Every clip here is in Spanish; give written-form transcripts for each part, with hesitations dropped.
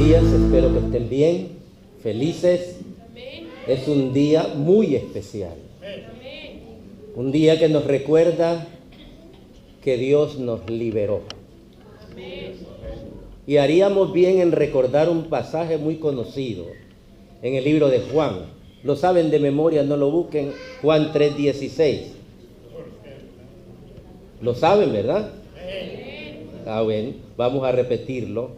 días, espero que estén bien, felices. Es un día muy especial. Un día que nos recuerda que Dios nos liberó. Y haríamos bien en recordar un pasaje muy conocido en el libro de Juan. Lo saben de memoria, no lo busquen. Juan 3:16. Lo saben, ¿verdad? Bueno, vamos a repetirlo.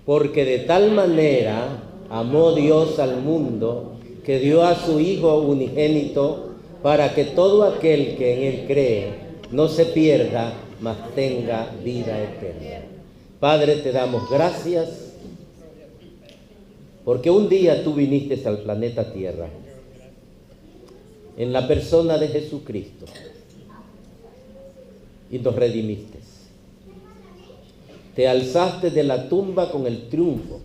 Porque de tal manera amó Dios al mundo que dio a su Hijo unigénito para que todo aquel que en Él cree no se pierda, mas tenga vida eterna. Padre, te damos gracias porque un día tú viniste al planeta Tierra en la persona de Jesucristo y nos redimiste. Te alzaste de la tumba con el triunfo.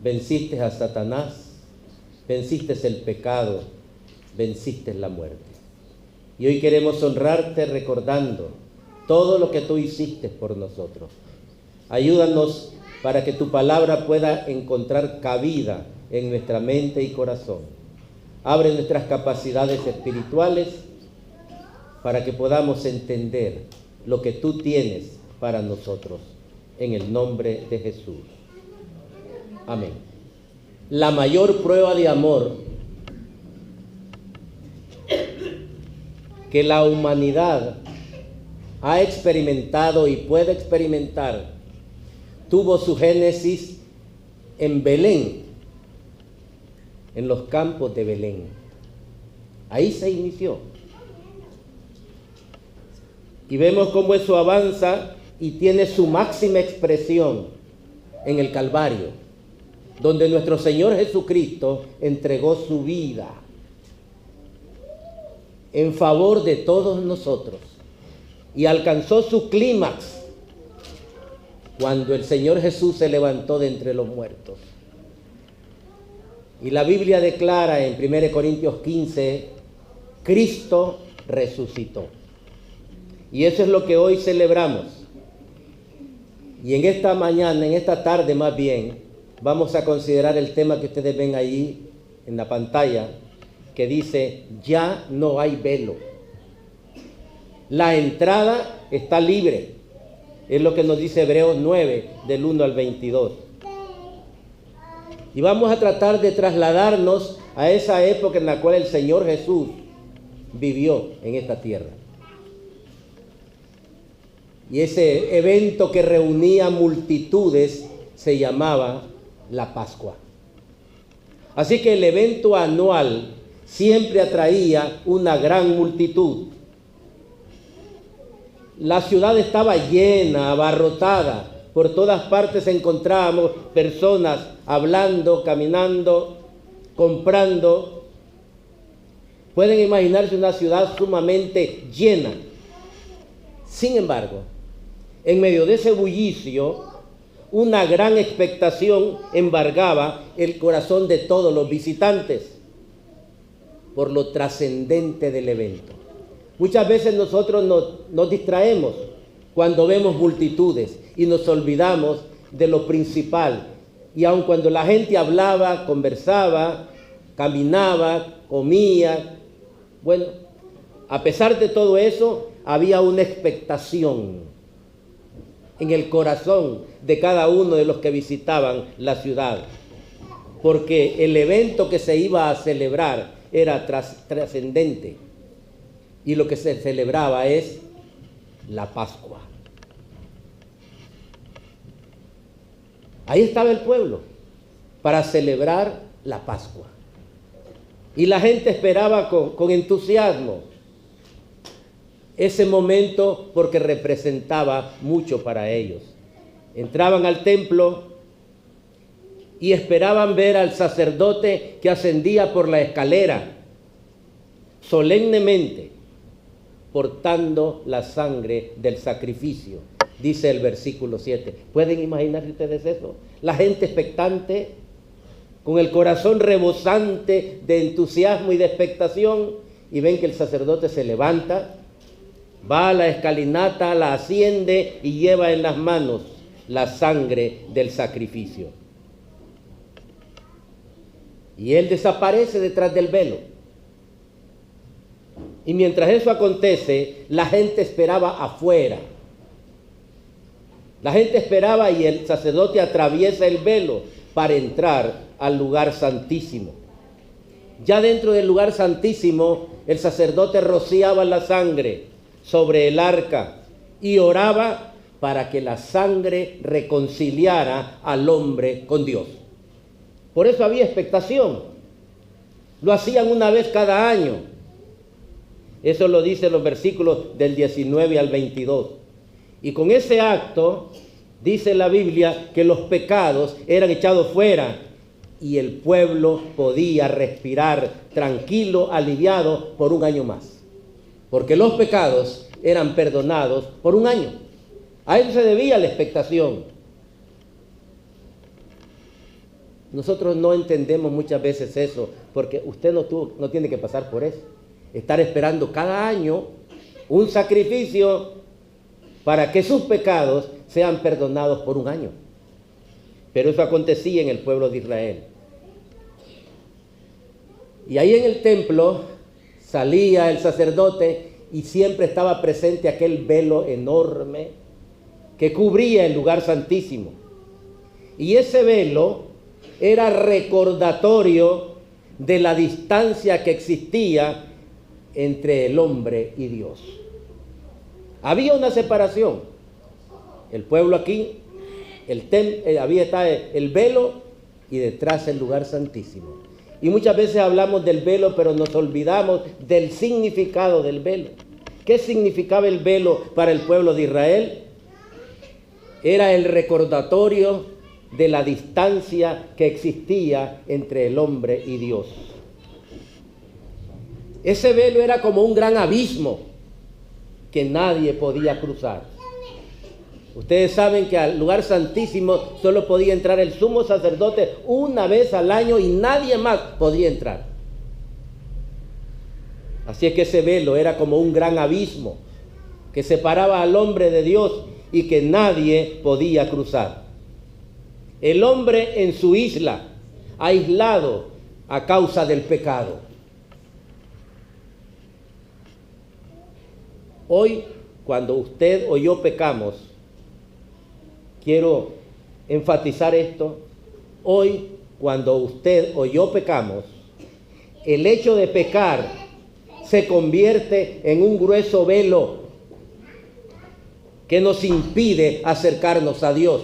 Venciste a Satanás, venciste el pecado, venciste la muerte. Y hoy queremos honrarte recordando todo lo que tú hiciste por nosotros. Ayúdanos para que tu palabra pueda encontrar cabida en nuestra mente y corazón. Abre nuestras capacidades espirituales para que podamos entender lo que tú tienes para nosotros, en el nombre de Jesús. Amén. La mayor prueba de amor que la humanidad ha experimentado y puede experimentar tuvo su génesis en Belén, en los campos de Belén. Ahí se inició. Y vemos cómo eso avanza y tiene su máxima expresión en el Calvario, donde nuestro Señor Jesucristo entregó su vida en favor de todos nosotros y alcanzó su clímax cuando el Señor Jesús se levantó de entre los muertos. Y la Biblia declara en 1 Corintios 15, Cristo resucitó. Y eso es lo que hoy celebramos. Y en esta mañana, en esta tarde más bien, vamos a considerar el tema que ustedes ven ahí en la pantalla, que dice, ya no hay velo. La entrada está libre. Es lo que nos dice Hebreos 9, del 1 al 22. Y vamos a tratar de trasladarnos a esa época en la cual el Señor Jesús vivió en esta tierra. Y ese evento que reunía multitudes se llamaba la Pascua. Así que el evento anual siempre atraía una gran multitud. La ciudad estaba llena, abarrotada. Por todas partes encontrábamos personas hablando, caminando, comprando. Pueden imaginarse una ciudad sumamente llena. Sin embargo, en medio de ese bullicio, una gran expectación embargaba el corazón de todos los visitantes por lo trascendente del evento. Muchas veces nosotros nos distraemos cuando vemos multitudes y nos olvidamos de lo principal. Y aun cuando la gente hablaba, conversaba, caminaba, comía, bueno, a pesar de todo eso, había una expectación en el corazón de cada uno de los que visitaban la ciudad, porque el evento que se iba a celebrar era trascendente, y lo que se celebraba es la Pascua. Ahí estaba el pueblo para celebrar la Pascua, y la gente esperaba con entusiasmo ese momento porque representaba mucho para ellos. Entraban al templo y esperaban ver al sacerdote que ascendía por la escalera, solemnemente, portando la sangre del sacrificio, dice el versículo 7. ¿Pueden imaginarse ustedes eso? La gente expectante, con el corazón rebosante de entusiasmo y de expectación, y ven que el sacerdote se levanta, va a la escalinata, la asciende y lleva en las manos la sangre del sacrificio. Y él desaparece detrás del velo. Y mientras eso acontece, la gente esperaba afuera. La gente esperaba y el sacerdote atraviesa el velo para entrar al lugar santísimo. Ya dentro del lugar santísimo, el sacerdote rociaba la sangre sobre el arca y oraba para que la sangre reconciliara al hombre con Dios. Por eso había expectación. Lo hacían una vez cada año. Eso lo dicen los versículos del 19 al 22. Y con ese acto, dice la Biblia, que los pecados eran echados fuera y el pueblo podía respirar tranquilo, aliviado por un año más. Porque los pecados eran perdonados por un año. A eso se debía la expectación. Nosotros no entendemos muchas veces eso, porque usted no tiene que pasar por eso. Estar esperando cada año un sacrificio para que sus pecados sean perdonados por un año. Pero eso acontecía en el pueblo de Israel. Y ahí en el templo salía el sacerdote y siempre estaba presente aquel velo enorme que cubría el lugar santísimo. Y ese velo era recordatorio de la distancia que existía entre el hombre y Dios. Había una separación. El pueblo aquí, había el velo y detrás el lugar santísimo. Y muchas veces hablamos del velo, pero nos olvidamos del significado del velo. ¿Qué significaba el velo para el pueblo de Israel? Era el recordatorio de la distancia que existía entre el hombre y Dios. Ese velo era como un gran abismo que nadie podía cruzar. Ustedes saben que al lugar santísimo solo podía entrar el sumo sacerdote una vez al año y nadie más podía entrar. Así es que ese velo era como un gran abismo que separaba al hombre de Dios y que nadie podía cruzar. El hombre en su isla, aislado a causa del pecado. Hoy, cuando usted o yo pecamos, quiero enfatizar esto, hoy, cuando usted o yo pecamos, el hecho de pecar se convierte en un grueso velo que nos impide acercarnos a Dios.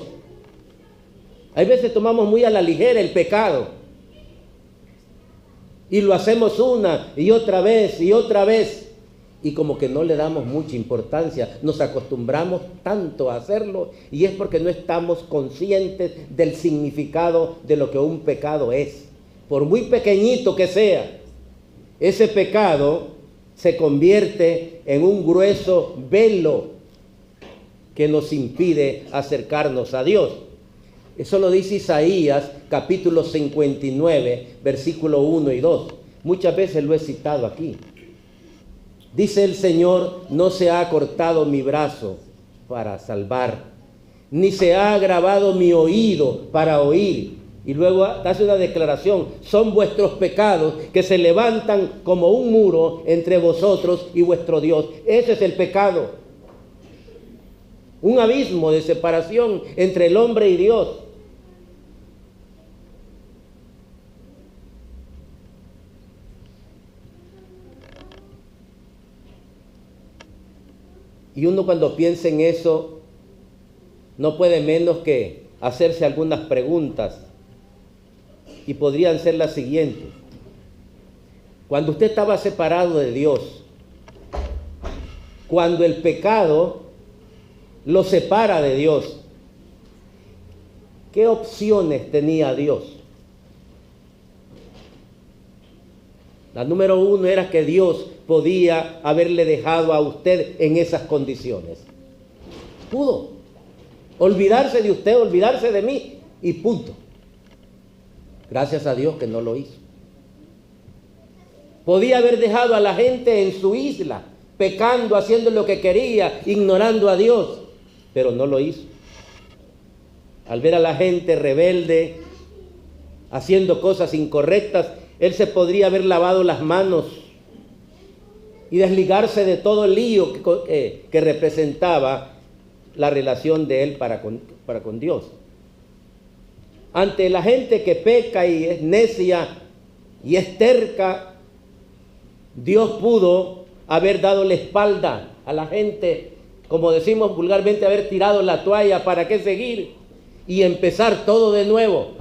Hay veces tomamos muy a la ligera el pecado y lo hacemos una y otra vez y como que no le damos mucha importancia, nos acostumbramos tanto a hacerlo y es porque no estamos conscientes del significado de lo que un pecado es. Por muy pequeñito que sea, ese pecado se convierte en un grueso velo que nos impide acercarnos a Dios. Eso lo dice Isaías, capítulo 59, versículo 1 y 2. Muchas veces lo he citado aquí. Dice el Señor, no se ha acortado mi brazo para salvar, ni se ha agravado mi oído para oír. Y luego hace una declaración, son vuestros pecados que se levantan como un muro entre vosotros y vuestro Dios. Ese es el pecado. Un abismo de separación entre el hombre y Dios. Y uno cuando piensa en eso, no puede menos que hacerse algunas preguntas. Y podrían ser las siguientes. Cuando usted estaba separado de Dios, cuando el pecado lo separa de Dios, ¿qué opciones tenía Dios? La número uno era que Dios podía haberle dejado a usted en esas condiciones. Pudo olvidarse de usted, olvidarse de mí y punto. Gracias a Dios que no lo hizo. Podía haber dejado a la gente en su isla, pecando, haciendo lo que quería, ignorando a Dios, pero no lo hizo. al ver a la gente rebelde, haciendo cosas incorrectas, él se podría haber lavado las manos y desligarse de todo el lío que representaba la relación de él para con Dios. Ante la gente que peca y es necia y es terca, Dios pudo haber dado la espalda a la gente, como decimos vulgarmente, haber tirado la toalla. ¿Para qué seguir? Y empezar todo de nuevo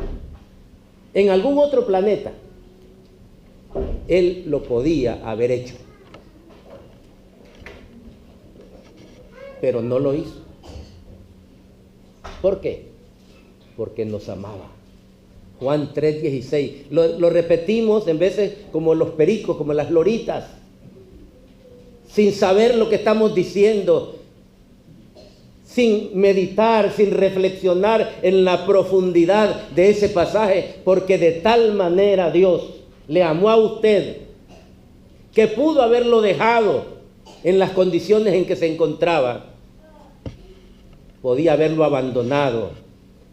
en algún otro planeta. Él lo podía haber hecho, pero no lo hizo. ¿Por qué? Porque nos amaba. Juan 3:16. Lo repetimos en veces como los pericos, como las loritas, sin saber lo que estamos diciendo, sin meditar, sin reflexionar en la profundidad de ese pasaje, porque de tal manera Dios le amó a usted que pudo haberlo dejado en las condiciones en que se encontraba. Podía haberlo abandonado,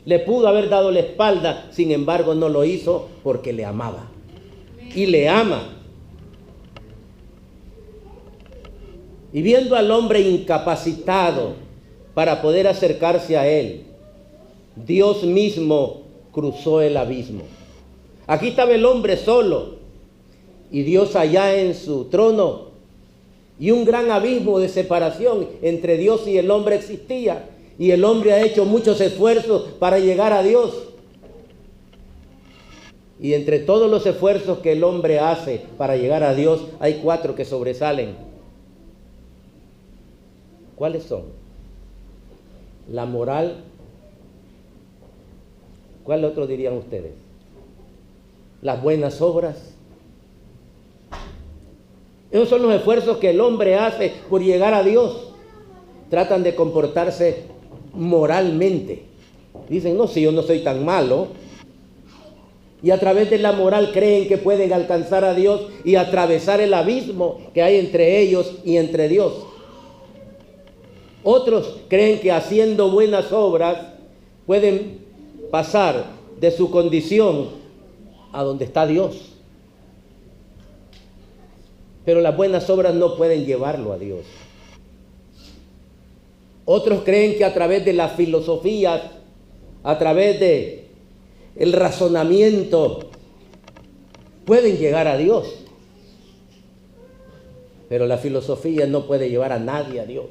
le pudo haber dado la espalda, sin embargo no lo hizo porque le amaba y le ama. Y viendo al hombre incapacitado para poder acercarse a él, Dios mismo cruzó el abismo. Aquí estaba el hombre solo y Dios allá en su trono, y un gran abismo de separación entre Dios y el hombre existía, y el hombre ha hecho muchos esfuerzos para llegar a Dios. Y entre todos los esfuerzos que el hombre hace para llegar a Dios, hay 4 que sobresalen. ¿Cuáles son? La moral. ¿Cuál otro dirían ustedes? Las buenas obras. Esos son los esfuerzos que el hombre hace por llegar a Dios. Tratan de comportarse moralmente. Dicen, no, si yo no soy tan malo. Y a través de la moral creen que pueden alcanzar a Dios y atravesar el abismo que hay entre ellos y entre Dios. Otros creen que haciendo buenas obras pueden pasar de su condición a donde está Dios. Pero las buenas obras no pueden llevarlo a Dios. Otros creen que a través de las filosofías, a través de el razonamiento, pueden llegar a Dios. Pero la filosofía no puede llevar a nadie a Dios.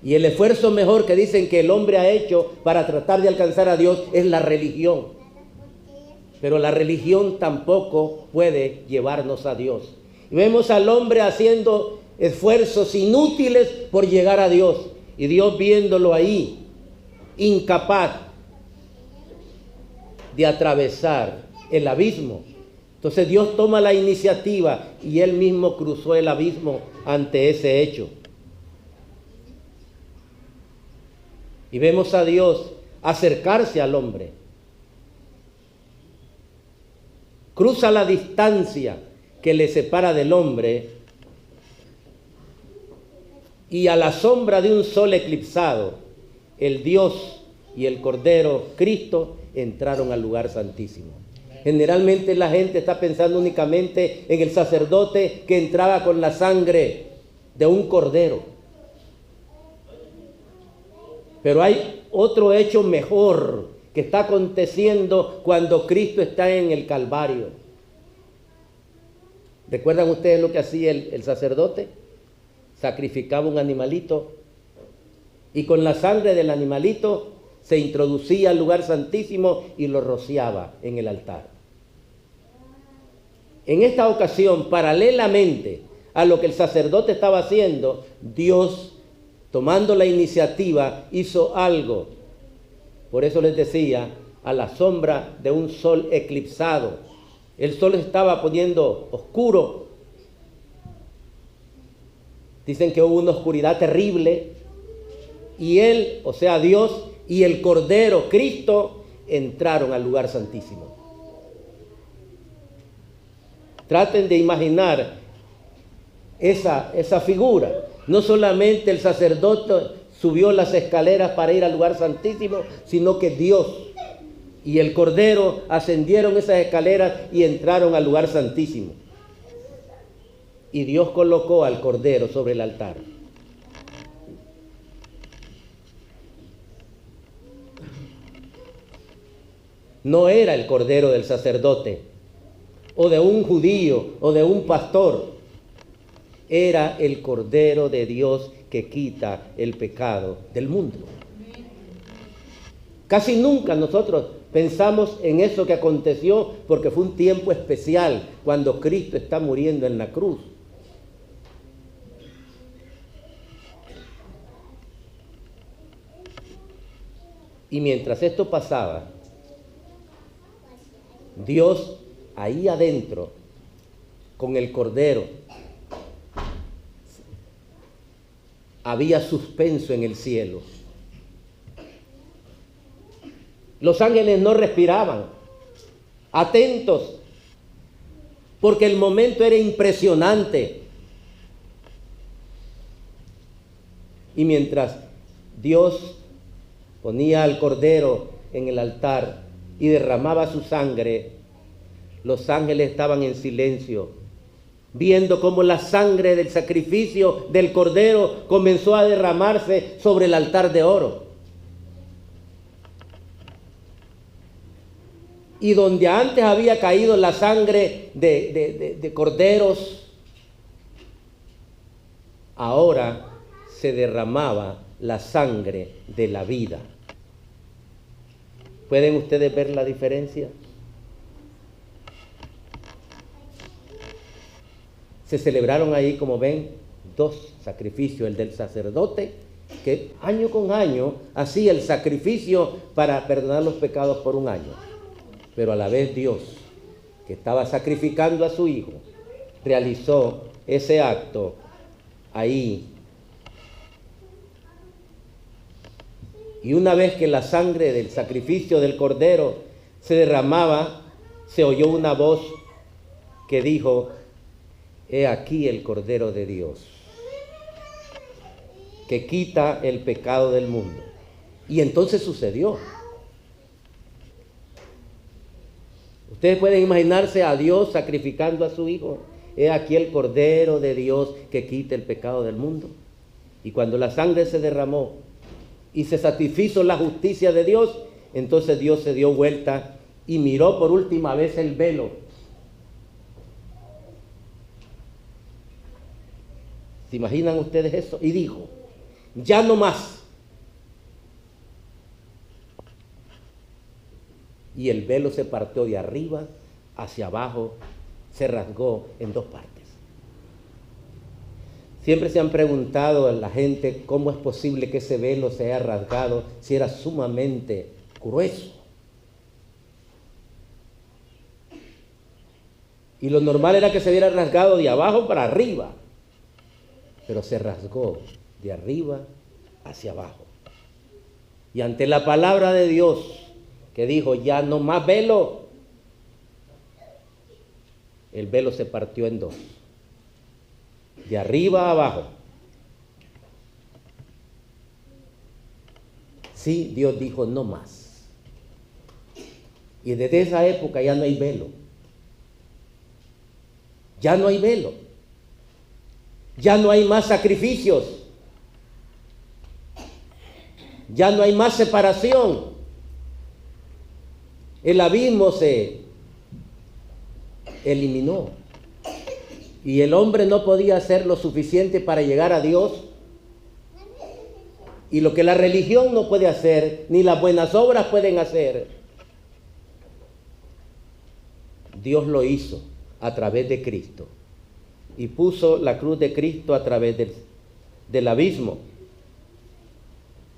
Y el esfuerzo mejor que dicen que el hombre ha hecho para tratar de alcanzar a Dios es la religión. Pero la religión tampoco puede llevarnos a Dios. Y vemos al hombre haciendo esfuerzos inútiles por llegar a Dios. Y Dios viéndolo ahí, incapaz de atravesar el abismo. Entonces Dios toma la iniciativa y Él mismo cruzó el abismo ante ese hecho. Y vemos a Dios acercarse al hombre. Cruza la distancia que le separa del hombre y a la sombra de un sol eclipsado, el Dios y el Cordero, Cristo, entraron al lugar santísimo. Generalmente la gente está pensando únicamente en el sacerdote que entraba con la sangre de un cordero. Pero hay otro hecho mejor que está aconteciendo cuando Cristo está en el Calvario. ¿Recuerdan ustedes lo que hacía el sacerdote? Sacrificaba un animalito y con la sangre del animalito se introducía al lugar santísimo y lo rociaba en el altar. En esta ocasión, paralelamente a lo que el sacerdote estaba haciendo, Dios, tomando la iniciativa, hizo algo. Por eso les decía, a la sombra de un sol eclipsado. El sol estaba poniendo oscuro. Dicen que hubo una oscuridad terrible. Y Él, o sea Dios, y el Cordero, Cristo, entraron al lugar santísimo. Traten de imaginar esa figura. No solamente el sacerdote subió las escaleras para ir al lugar santísimo, sino que Dios y el Cordero ascendieron esas escaleras y entraron al lugar santísimo. Y Dios colocó al Cordero sobre el altar. No era el Cordero del sacerdote, o de un judío, o de un pastor. Era el Cordero de Dios que quita el pecado del mundo. Casi nunca nosotros pensamos en eso que aconteció, porque fue un tiempo especial cuando Cristo está muriendo en la cruz. Y mientras esto pasaba, Dios ahí adentro, con el Cordero, había suspenso en el cielo. Los ángeles no respiraban, atentos, porque el momento era impresionante. Y mientras Dios ponía al Cordero en el altar y derramaba su sangre, los ángeles estaban en silencio, viendo cómo la sangre del sacrificio del Cordero comenzó a derramarse sobre el altar de oro. Y donde antes había caído la sangre de corderos, ahora se derramaba la sangre de la vida. ¿Pueden ustedes ver la diferencia? Se celebraron ahí, como ven, dos sacrificios. El del sacerdote, que año con año hacía el sacrificio para perdonar los pecados por un año. Pero a la vez Dios, que estaba sacrificando a su Hijo, realizó ese acto ahí. Y una vez que la sangre del sacrificio del Cordero se derramaba, se oyó una voz que dijo: he aquí el Cordero de Dios, que quita el pecado del mundo. Y entonces sucedió. Ustedes pueden imaginarse a Dios sacrificando a su Hijo. He aquí el Cordero de Dios que quita el pecado del mundo. Y cuando la sangre se derramó y se satisfizo la justicia de Dios, entonces Dios se dio vuelta y miró por última vez el velo. ¿Se imaginan ustedes eso? Y dijo: ya no más. Y el velo se partió de arriba hacia abajo, se rasgó en dos partes. Siempre se han preguntado a la gente cómo es posible que ese velo se haya rasgado si era sumamente grueso. Y lo normal era que se hubiera rasgado de abajo para arriba, pero se rasgó de arriba hacia abajo. Y ante la palabra de Dios, que dijo: ya no más velo, el velo se partió en dos, de arriba a abajo. Sí, Dios dijo: no más. Y desde esa época ya no hay velo. Ya no hay velo. Ya no hay más sacrificios. Ya no hay más separación. El abismo se eliminó. Y el hombre no podía hacer lo suficiente para llegar a Dios. Y lo que la religión no puede hacer, ni las buenas obras pueden hacer, Dios lo hizo a través de Cristo. Y puso la cruz de Cristo a través del abismo,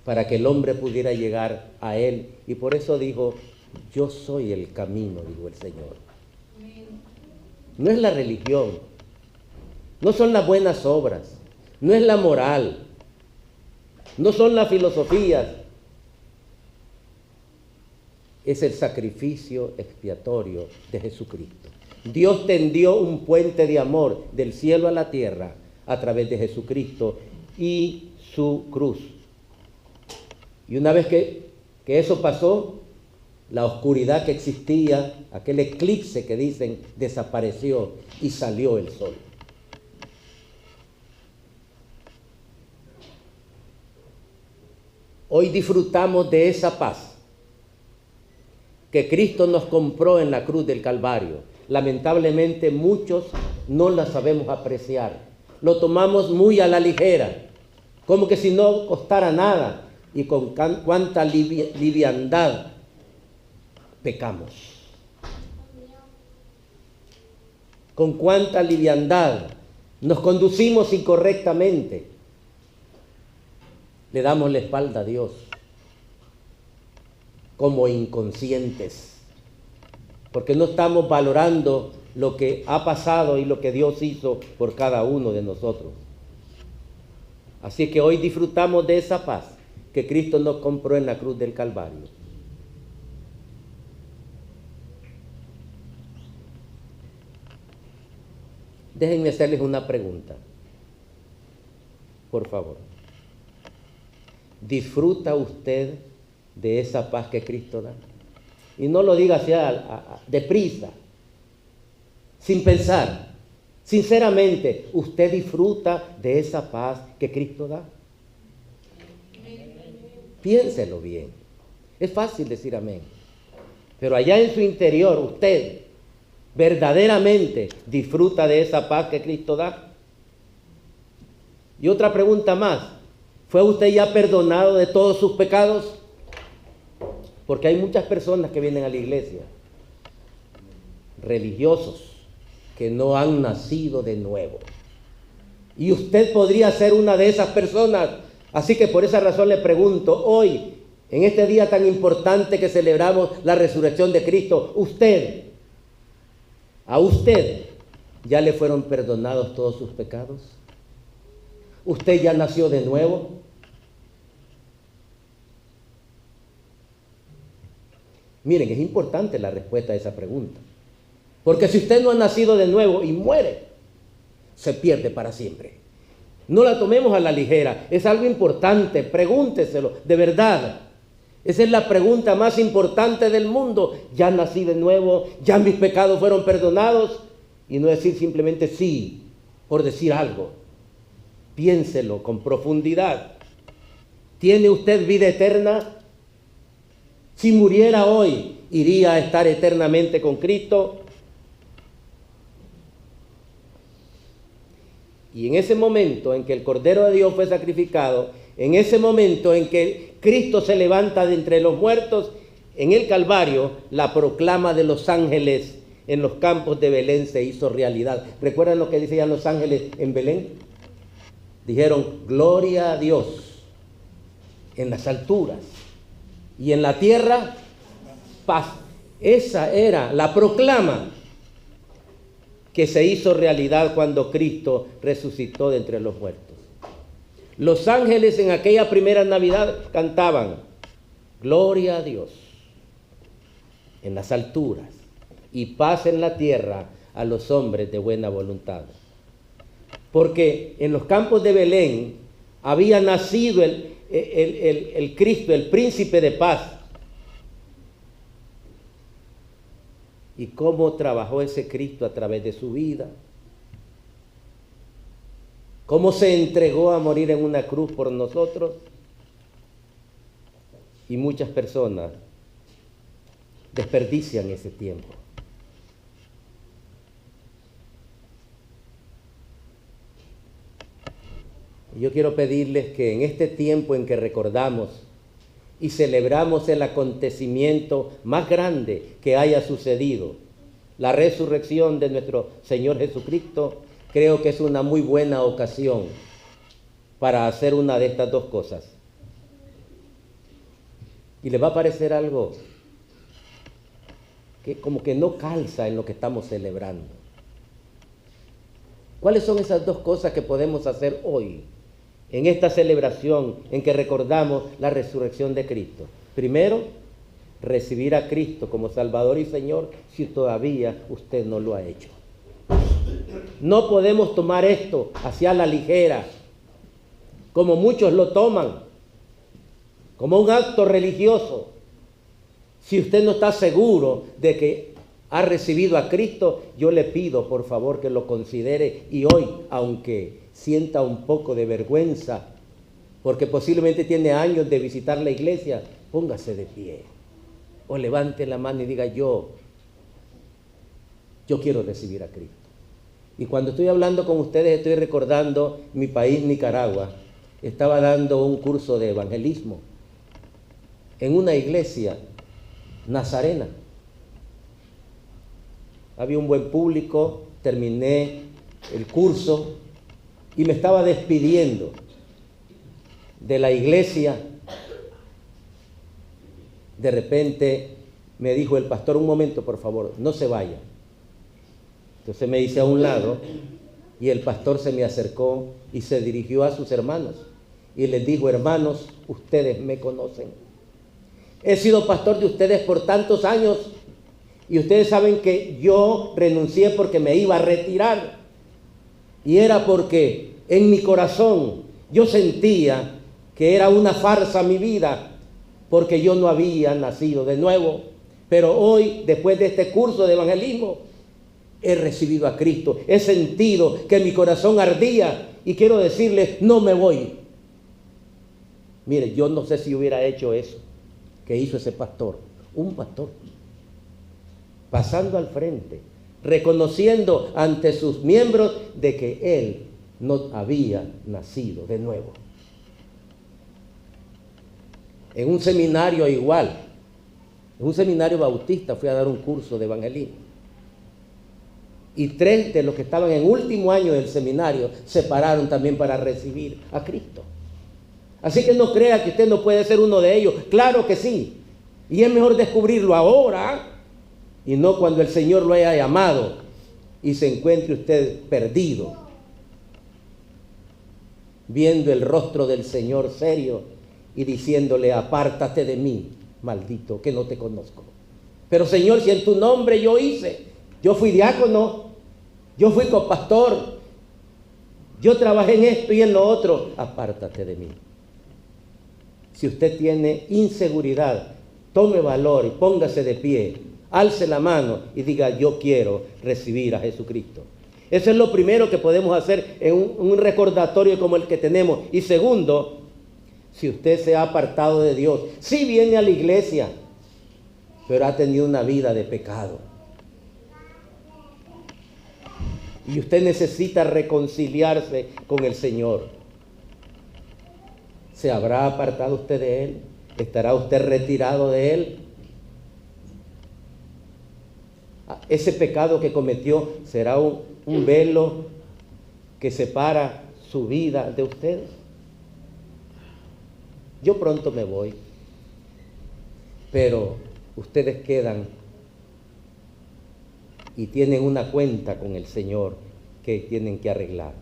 para que el hombre pudiera llegar a Él. Y por eso dijo: yo soy el camino, dijo el Señor. No es la religión, no son las buenas obras, no es la moral, no son las filosofías. Es el sacrificio expiatorio de Jesucristo. Dios tendió un puente de amor del cielo a la tierra a través de Jesucristo y su cruz. Y una vez que eso pasó, la oscuridad que existía, aquel eclipse que dicen, desapareció y salió el sol. Hoy disfrutamos de esa paz que Cristo nos compró en la cruz del Calvario. Lamentablemente muchos no la sabemos apreciar. Lo tomamos muy a la ligera, como que si no costara nada, y con cuánta liviandad pecamos. Con cuánta liviandad nos conducimos incorrectamente. Le damos la espalda a Dios como inconscientes, porque no estamos valorando lo que ha pasado y lo que Dios hizo por cada uno de nosotros. Así que hoy disfrutamos de esa paz que Cristo nos compró en la cruz del Calvario. Déjenme hacerles una pregunta, por favor. ¿Disfruta usted de esa paz que Cristo da? Y no lo diga así deprisa, sin pensar. Sinceramente, ¿usted disfruta de esa paz que Cristo da? Piénselo bien. Es fácil decir amén. Pero allá en su interior, usted verdaderamente disfruta de esa paz que Cristo da. Y otra pregunta más. ¿Fue usted ya perdonado de todos sus pecados? Porque hay muchas personas que vienen a la iglesia, religiosos, que no han nacido de nuevo. Y usted podría ser una de esas personas. Así que por esa razón le pregunto, hoy, en este día tan importante que celebramos la resurrección de Cristo, ¿a usted ya le fueron perdonados todos sus pecados? ¿Usted ya nació de nuevo? Miren, es importante la respuesta a esa pregunta. Porque si usted no ha nacido de nuevo y muere, se pierde para siempre. No la tomemos a la ligera, es algo importante, pregúnteselo, de verdad. Esa es la pregunta más importante del mundo. ¿Ya nací de nuevo? ¿Ya mis pecados fueron perdonados? Y no decir simplemente sí, por decir algo. Piénselo con profundidad. ¿Tiene usted vida eterna? Si muriera hoy, ¿iría a estar eternamente con Cristo? Y en ese momento en que el Cordero de Dios fue sacrificado, en ese momento en que Cristo se levanta de entre los muertos, en el Calvario, la proclama de los ángeles en los campos de Belén se hizo realidad. ¿Recuerdan lo que decían los ángeles en Belén? Dijeron, gloria a Dios en las alturas y en la tierra, paz. Esa era la proclama que se hizo realidad cuando Cristo resucitó de entre los muertos. Los ángeles en aquella primera Navidad cantaban, gloria a Dios en las alturas y paz en la tierra a los hombres de buena voluntad. Porque en los campos de Belén había nacido el Cristo, el príncipe de paz. ¿Y cómo trabajó ese Cristo a través de su vida? ¿Cómo se entregó a morir en una cruz por nosotros? Y muchas personas desperdician ese tiempo. Yo quiero pedirles que en este tiempo en que recordamos y celebramos el acontecimiento más grande que haya sucedido, la resurrección de nuestro Señor Jesucristo, creo que es una muy buena ocasión para hacer una de estas dos cosas. Y les va a parecer algo que como que no calza en lo que estamos celebrando. ¿Cuáles son esas dos cosas que podemos hacer hoy en esta celebración en que recordamos la resurrección de Cristo? Primero, recibir a Cristo como Salvador y Señor si todavía usted no lo ha hecho. No podemos tomar esto hacia la ligera, como muchos lo toman, como un acto religioso. Si usted no está seguro de que ha recibido a Cristo, yo le pido por favor que lo considere y hoy, aunque sienta un poco de vergüenza, porque posiblemente tiene años de visitar la iglesia, póngase de pie o levante la mano y diga yo quiero recibir a Cristo. Y cuando estoy hablando con ustedes estoy recordando mi país, Nicaragua. Estaba dando un curso de evangelismo en una iglesia nazarena. Había un buen público, terminé el curso y me estaba despidiendo de la iglesia. De repente me dijo el pastor, un momento por favor, no se vaya. Entonces me hice a un lado y el pastor se me acercó y se dirigió a sus hermanos y les dijo, hermanos, ustedes me conocen. He sido pastor de ustedes por tantos años y ustedes saben que yo renuncié porque me iba a retirar. Y era porque en mi corazón yo sentía que era una farsa mi vida, porque yo no había nacido de nuevo. Pero hoy, después de este curso de evangelismo, he recibido a Cristo. He sentido que mi corazón ardía y quiero decirles, no me voy. Mire, yo no sé si hubiera hecho eso que hizo ese pastor. Un pastor pasando al frente, reconociendo ante sus miembros de que él no había nacido de nuevo. En un seminario igual, en un seminario bautista fui a dar un curso de evangelismo. Y 3 de los que estaban en último año del seminario se pararon también para recibir a Cristo. Así que no crea que usted no puede ser uno de ellos. Claro que sí. Y es mejor descubrirlo ahora y no cuando el Señor lo haya llamado y se encuentre usted perdido, viendo el rostro del Señor serio y diciéndole, apártate de mí, maldito, que no te conozco. Pero Señor, si en tu nombre yo hice, yo fui diácono, yo fui copastor, yo trabajé en esto y en lo otro, apártate de mí. Si usted tiene inseguridad, tome valor y póngase de pie, alce la mano y diga, yo quiero recibir a Jesucristo. Eso es lo primero que podemos hacer en un recordatorio como el que tenemos. Y segundo, si usted se ha apartado de Dios, sí viene a la iglesia, pero ha tenido una vida de pecado. Y usted necesita reconciliarse con el Señor. ¿Se habrá apartado usted de Él? ¿Estará usted retirado de Él? Ese pecado que cometió será un velo que separa su vida de usted. Yo pronto me voy, pero ustedes quedan y tienen una cuenta con el Señor que tienen que arreglar.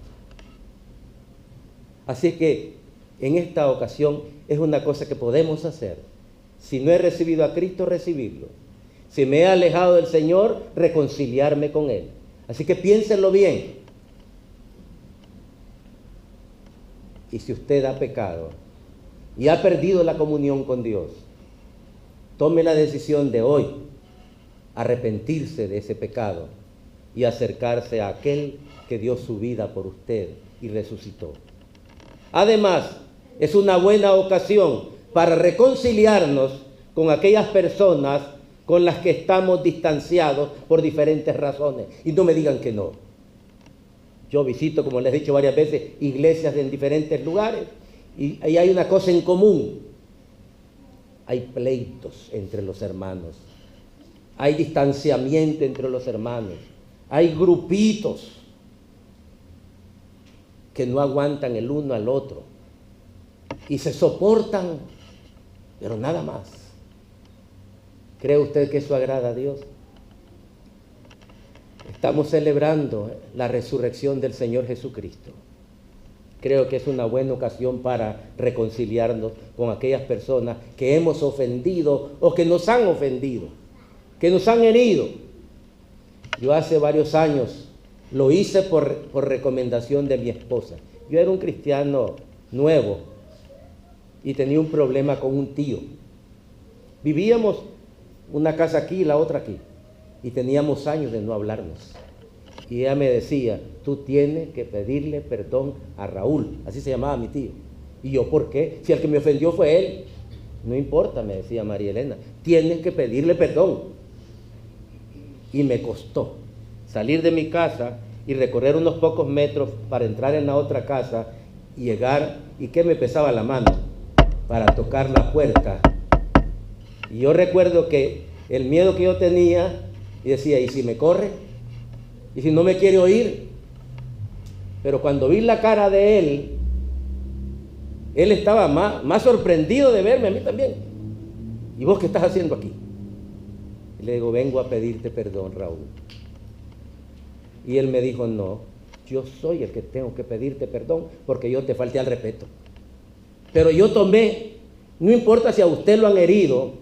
Así que en esta ocasión es una cosa que podemos hacer. Si no he recibido a Cristo, recibirlo. Si me he alejado del Señor, reconciliarme con Él. Así que piénsenlo bien. Y si usted ha pecado y ha perdido la comunión con Dios, tome la decisión de hoy arrepentirse de ese pecado y acercarse a aquel que dio su vida por usted y resucitó. Además, es una buena ocasión para reconciliarnos con aquellas personas con las que estamos distanciados por diferentes razones. Y no me digan que no. Yo visito, como les he dicho varias veces, iglesias en diferentes lugares y ahí hay una cosa en común. Hay pleitos entre los hermanos. Hay distanciamiento entre los hermanos. Hay grupitos que no aguantan el uno al otro. Y se soportan, pero nada más. ¿Cree usted que eso agrada a Dios? Estamos celebrando la resurrección del Señor Jesucristo. Creo que es una buena ocasión para reconciliarnos con aquellas personas que hemos ofendido o que nos han ofendido, que nos han herido. Yo hace varios años lo hice por recomendación de mi esposa. Yo era un cristiano nuevo y tenía un problema con un tío. Vivíamos una casa aquí y la otra aquí, y teníamos años de no hablarnos. Y ella me decía, tú tienes que pedirle perdón a Raúl, así se llamaba mi tío. Y yo, ¿por qué? Si el que me ofendió fue él. No importa, me decía María Elena, tienes que pedirle perdón. Y me costó salir de mi casa y recorrer unos pocos metros para entrar en la otra casa y llegar, y que me pesaba la mano para tocar la puerta. Y yo recuerdo que el miedo que yo tenía, y decía, ¿y si me corre? ¿Y si no me quiere oír? Pero cuando vi la cara de él estaba más sorprendido de verme, a mí también. ¿Y vos qué estás haciendo aquí? Y le digo, vengo a pedirte perdón, Raúl. Y él me dijo, no, yo soy el que tengo que pedirte perdón porque yo te falté al respeto. Pero yo tomé, no importa si a usted lo han herido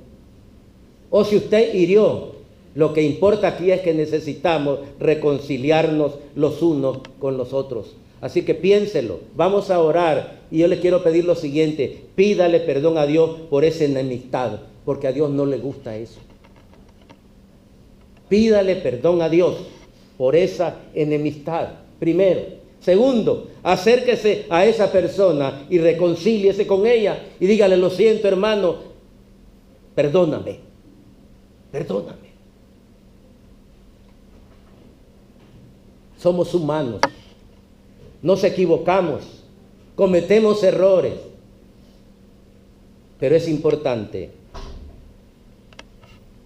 o si usted hirió, lo que importa aquí es que necesitamos reconciliarnos los unos con los otros. Así que piénselo, vamos a orar y yo le quiero pedir lo siguiente, pídale perdón a Dios por esa enemistad, porque a Dios no le gusta eso. Pídale perdón a Dios por esa enemistad, primero. Segundo, acérquese a esa persona y reconcíliese con ella y dígale, lo siento hermano, perdóname, perdóname. Somos humanos. Nos equivocamos, cometemos errores, pero es importante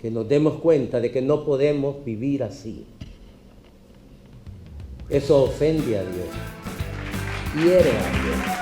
que nos demos cuenta de que no podemos vivir así. Eso ofende a Dios, hiere a Dios.